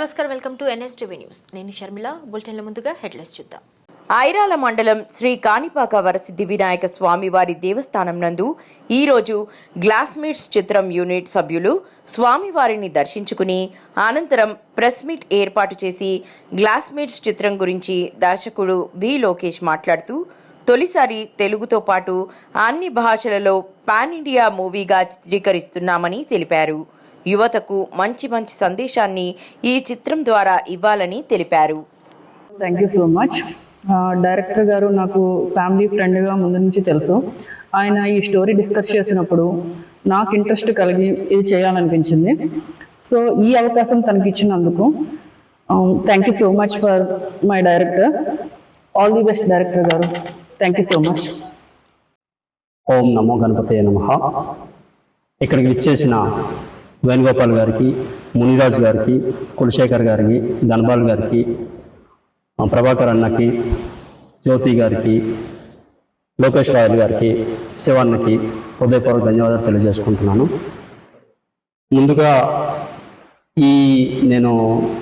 నమస్కారం, welcome to NSTV news. నేను షర్మిల. బులెటిన్ల ముందుగా హెడ్లైన్స్ చూద్దాం. ఐరాల మండలం శ్రీ కాణిపాక వరసిద్ధి వినాయక స్వామివారి దేవస్థానం నందు ఈరోజు గ్లాస్మేట్స్ చిత్రం యూనిట్ సభ్యులు స్వామివారిని దర్శించుకుని అనంతరం ప్రెస్ మీట్ ఏర్పాటు చేసి గ్లాస్మేట్స్ చిత్రం గురించి దర్శకుడు బి లోకేష్ మాట్లాడుతూ, తొలిసారి తెలుగుతో పాటు అన్ని భాషలలో పాన్ ఇండియా మూవీగా చిత్రీకరిస్తున్నామని తెలిపారు. యువతకు మంచి సందేశాన్ని ఈ చిత్రం ద్వారా ఇవ్వాలని తెలిపారు. Thank you so much. Director గారు నాకు ఫ్యామిలీ ఫ్రెండ్గా ముందు నుంచి తెలుసు. ఆయన ఈ స్టోరీ డిస్కస్ చేసినప్పుడు నాకు ఇంట్రెస్ట్ కలిగి ఇది చేయాలనిపించింది. సో ఈ అవకాశం తనకి ఇచ్చినందుకు thank you so much for my director. All the best director గారు. Thank you so much. ఓం నమో గణపతయ నమః. ఇక్కడికి విచ్చేసిన వేణుగోపాల్ గారికి, మునిరాజు గారికి, కులశేఖర్ గారికి, ధనబాల్ గారికి, ప్రభాకర్ అన్నకి, జ్యోతి గారికి, లోకేష్ రాయల్ గారికి, శివన్నకి హృదయపూర్వక ధన్యవాదాలు తెలియజేసుకుంటున్నాను. ముందుగా నేను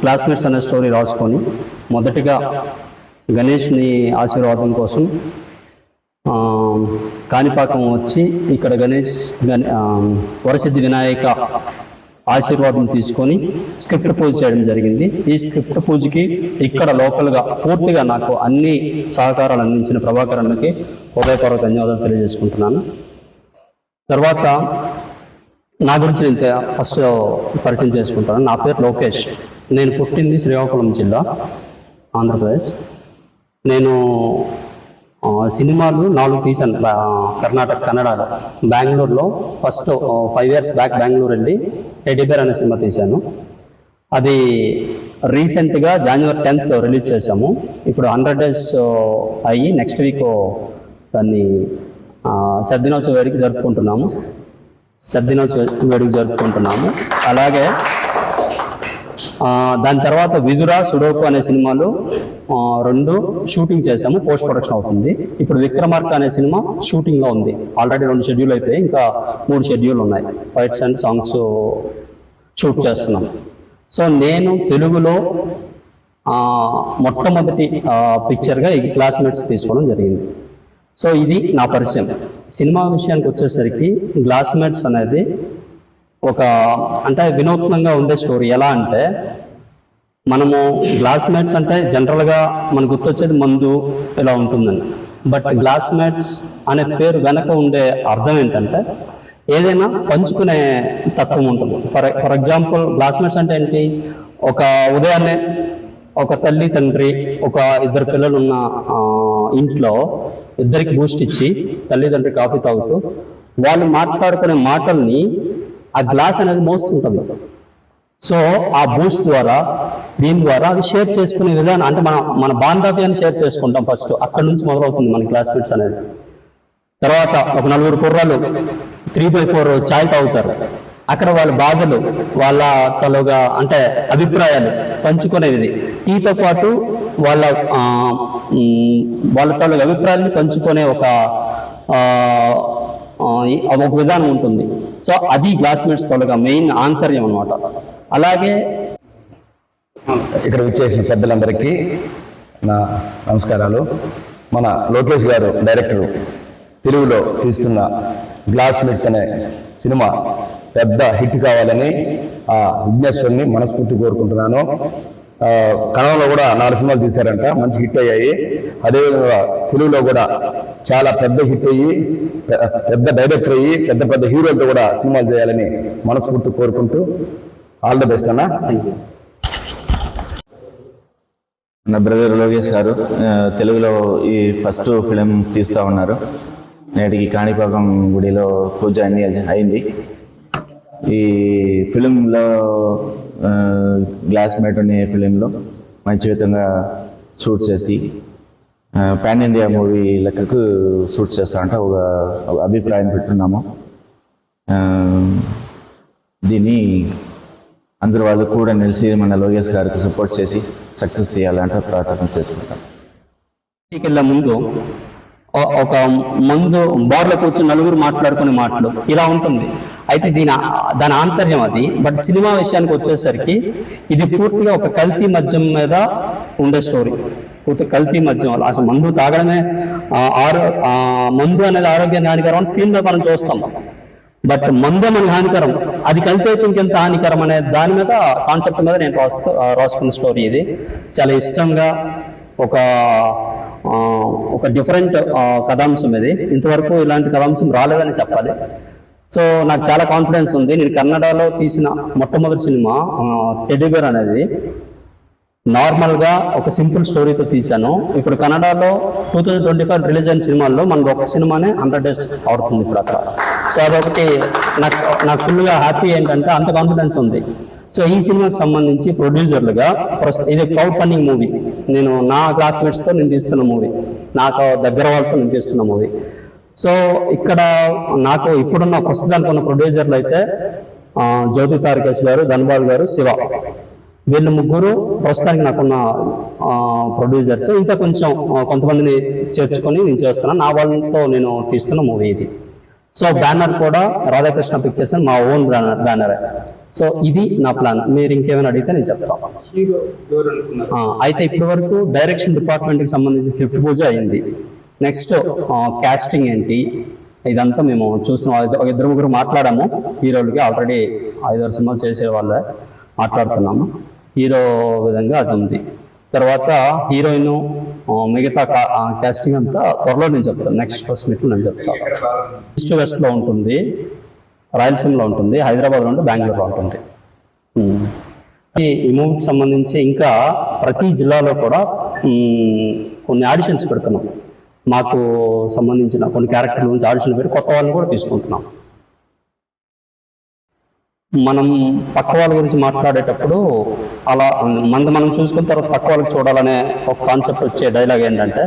క్లాస్మేట్స్ అనే స్టోరీ రాసుకొని మొదటిగా గణేష్ని ఆశీర్వాదం కోసం కాణిపాకం వచ్చి ఇక్కడ వరసిద్ధి వినాయక ఆశీర్వాదం తీసుకొని స్క్రిప్ట్ పూజ చేయడం జరిగింది. ఈ స్క్రిప్ట్ పూజకి ఇక్కడ లోకల్గా పూర్తిగా నాకు అన్ని సహకారాలు అందించిన ప్రభాకర్ అన్నకి హృదయపూర్వక ధన్యవాదాలు తెలియజేసుకుంటున్నాను. తర్వాత నా గురించి నేను ఫస్ట్ పరిచయం చేసుకుంటాను. నా పేరు లోకేష్. నేను పుట్టింది శ్రీకాకుళం జిల్లా, ఆంధ్రప్రదేశ్. నేను సినిమాలు 4 తీశాను కన్నడలో. బెంగళూరులో ఫస్ట్ 5 years బ్యాక్ బెంగళూరు వెళ్ళి టెడ్డీ బేర్ అనే సినిమా తీశాను. అది రీసెంట్గా January 10th రిలీజ్ చేశాము. ఇప్పుడు 100 days అయ్యి నెక్స్ట్ వీక్ దాన్ని సద్దినోత్సవ వేడుక జరుపుకుంటున్నాము. అలాగే దాని తర్వాత విదురా, సుడోకు అనే సినిమాలు 2 షూటింగ్ చేశాము. పోస్ట్ ప్రొడక్షన్ అవుతుంది. ఇప్పుడు విక్రమార్క అనే సినిమా షూటింగ్లో ఉంది. ఆల్రెడీ 2 షెడ్యూల్ అయిపోయి ఇంకా 3 షెడ్యూల్ ఉన్నాయి. ఫైట్స్ అండ్ సాంగ్స్ షూట్ చేస్తున్నాం. సో నేను తెలుగులో మొట్టమొదటి పిక్చర్గా ఈ క్లాస్మేట్స్ తీసుకోవడం జరిగింది. సో ఇది నా పరిచయం. సినిమా విషయానికి వచ్చేసరికి క్లాస్మేట్స్ అనేది అంటే వినూత్నంగా ఉండే స్టోరీ. ఎలా అంటే, మనము క్లాస్మేట్స్ అంటే జనరల్గా మనకు గుర్తొచ్చేది మందు ఇలా ఉంటుందండి. బట్ క్లాస్మేట్స్ అనే పేరు వెనక ఉండే అర్థం ఏంటంటే ఏదైనా పంచుకునే తత్వం ఉంటుంది. ఫర్ ఎగ్జాంపుల్ క్లాస్మేట్స్ అంటే ఏంటి? ఒక ఉదయాన్నే ఒక తల్లి తండ్రి 2 పిల్లలు ఉన్న ఇంట్లో ఇద్దరికి బూస్ట్ ఇచ్చి తల్లిదండ్రి కాఫీ తాగుతూ వాళ్ళు మాట్లాడుకునే మాటల్ని ఆ గ్లాస్ అనేది మోస్తుంటుంది. సో ఆ బూస్ట్ ద్వారా దీని ద్వారా అది షేర్ చేసుకునే విధానం, అంటే మన బాంధవ్యాన్ని షేర్ చేసుకుంటాం. ఫస్ట్ అక్కడి నుంచి మొదలవుతుంది మన క్లాస్మేట్స్ అనేది. తర్వాత ఒక 4 కుర్రాలు 3/4 చాయ్ తాగుతారు. అక్కడ వాళ్ళ బాధలు, వాళ్ళ తలుగా అంటే అభిప్రాయాలు పంచుకునేది. టీతో పాటు వాళ్ళ తలుగా అభిప్రాయాలను పంచుకునే ఒక విధానం ఉంటుంది. సో అది క్లాస్మేట్స్ తొలగా మెయిన్ ఆంతర్యం అన్నమాట. అలాగే ఇక్కడ విచ్చేసిన పెద్దలందరికీ నా నమస్కారాలు. మన లోకేష్ గారు డైరెక్టర్ తెలుగులో తీస్తున్న గ్లాస్మేట్స్ అనే సినిమా పెద్ద హిట్ కావాలని ఆ విఘ్నేశ్వరుని మనస్ఫూర్తి కోరుకుంటున్నాను. కన్నడలో కూడా 4 సినిమాలు తీశారంట, మంచి హిట్ అయ్యాయి. అదేవిధంగా తెలుగులో కూడా చాలా పెద్ద హిట్ అయ్యి పెద్ద డైరెక్టర్ అయ్యి పెద్ద హీరోలతో కూడా సినిమాలు చేయాలని మనస్ఫూర్తి కోరుకుంటూ ఆల్ ది బెస్ట్ అన్న. నా బ్రదర్ లోకేష్ గారు తెలుగులో ఈ ఫస్ట్ ఫిలిం తీస్తూ ఉన్నారు. నేటికి కాణిపాకం గుడిలో పూజ అయింది. ఈ ఫిలింలో గ్లాస్మేట్ అనే ఫిలింలో మంచి విధంగా షూట్ చేసి పాన్ ఇండియా మూవీ లెక్కకు షూట్ చేస్తామంటే ఒక అభిప్రాయం పెట్టున్నాము. దీన్ని అందరూ వాళ్ళు కూడా నిలిచి మన లోకేష్ గారికి సపోర్ట్ చేసి సక్సెస్ చేయాలంటే ప్రార్థన చేసుకుంటాం. వెళ్ళే ముందు ఒక మందు బార్లో కూర్చొని నలుగురు మాట్లాడుకునే మాటలు ఇలా ఉంటుంది. అయితే దాని ఆంతర్యం అది. బట్ సినిమా విషయానికి వచ్చేసరికి ఇది పూర్తిగా ఒక కల్తీ మద్యం మీద ఉండే స్టోరీ. పూర్తి కల్తీ మద్యం, అసలు మందు తాగడమే మందు అనేది ఆరోగ్యానికి హానికరం అని స్క్రీన్ మీద మనం చూస్తాం. బట్ మందు మనకి హానికరం, అది కల్తీ అయితే ఇంకెంత హానికరం అనే దాని మీద కాన్సెప్ట్ మీద నేను రాసుకున్న స్టోరీ ఇది. చాలా ఇష్టంగా ఒక డిఫరెంట్ కథాంశం ఇది. ఇంతవరకు ఇలాంటి కథాంశం రాలేదని చెప్పాలి. సో నాకు చాలా కాన్ఫిడెన్స్ ఉంది. నేను కన్నడలో తీసిన మొట్టమొదటి సినిమా టెడ్డీ బేర్ అనేది నార్మల్గా ఒక సింపుల్ స్టోరీతో తీశాను. ఇప్పుడు కన్నడలో 2025 రిలీజ్ అయిన సినిమాల్లో మనకు ఒక సినిమానే 100 days అవుతుంది ఇప్పుడు అక్కడ. సో అదొకటి నాకు ఫుల్గా హ్యాపీ ఏంటంటే అంత కాన్ఫిడెన్స్ ఉంది. సో ఈ సినిమాకి సంబంధించి ప్రొడ్యూసర్లుగా ఇది క్రౌడ్ ఫండింగ్ మూవీ. నేను నా క్లాస్మేట్స్తో నేను తీస్తున్న మూవీ, నాకు దగ్గర వాళ్ళతో నేను తీస్తున్న మూవీ. సో ఇక్కడ నాకు ఇప్పుడున్న ప్రస్తుతానికి ఉన్న ప్రొడ్యూసర్లు అయితే జ్యోతి తారకేష్ గారు, ధన్బాల్ గారు, శివ, వీళ్ళు ముగ్గురు ప్రస్తుతానికి నాకున్న ప్రొడ్యూసర్స్. ఇంకా కొంతమందిని చేర్చుకొని నేను చేస్తున్నాను. నా వాళ్ళతో నేను తీస్తున్న మూవీ ఇది. సో బ్యానర్ కూడా రాధాకృష్ణ పిక్చర్స్ అని మా ఓన్ బ్యానరే. సో ఇది నా ప్లాన్. మీరు ఇంకేమైనా అడిగితే నేను చెప్తాను. అయితే ఇప్పటి వరకు డైరెక్షన్ డిపార్ట్మెంట్కి సంబంధించి స్క్రిప్ట్ పూజ అయింది. నెక్స్ట్ కాస్టింగ్ ఏంటి ఇదంతా మేము చూస్తున్నాం. 2-3 మాట్లాడాము హీరోలకి. ఆల్రెడీ 5-6 సినిమాలు చేసే వాళ్ళే మాట్లాడుతున్నాము. హీరో విధంగా అది ఉంది. తర్వాత హీరోయిన్ మిగతా కాస్టింగ్ అంతా త్వరలో నేను చెప్తాను. నెక్స్ట్ ప్రెస్ మీట్లో నేను చెప్తాను. ఈస్ట్ వెస్ట్లో ఉంటుంది, రాయలసీమలో ఉంటుంది, హైదరాబాద్లో ఉంటుంది, బెంగళూరులో ఉంటుంది. ఈ మూవీకి సంబంధించి ఇంకా ప్రతి జిల్లాలో కూడా కొన్ని ఆడిషన్స్ పెడుతున్నాం. మాకు సంబంధించిన కొన్ని క్యారెక్టర్ల నుంచి ఆడిషన్ పెట్టి కొత్త వాళ్ళని కూడా తీసుకుంటున్నాం. మనం పక్క వాళ్ళ గురించి మాట్లాడేటప్పుడు అలా మనం చూసుకున్న తర్వాత పక్క వాళ్ళకి చూడాలనే ఒక కాన్సెప్ట్ వచ్చే డైలాగ్ ఏంటంటే,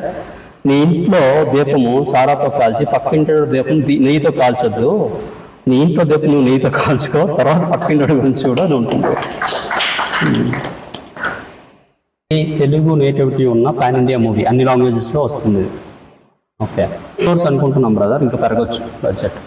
నీ ఇంట్లో దీపము సారాతో కాల్చి పక్కింటి దీపం నెయ్యితో కాల్చొద్దు, నీ ఇంట్లో దీపం నువ్వు నెయ్యితో కాల్చుకో, తర్వాత పక్కింటి గురించి కూడా అది ఉంటుంది. ఈ తెలుగు నేటివిటీ ఉన్న పాన్ ఇండియా మూవీ, అన్ని లాంగ్వేజెస్లో వస్తుంది. ఓకే, కోర్స్ అనుకుంటున్నాం బ్రదర్, ఇంకా పెరగచ్చు బడ్జెట్.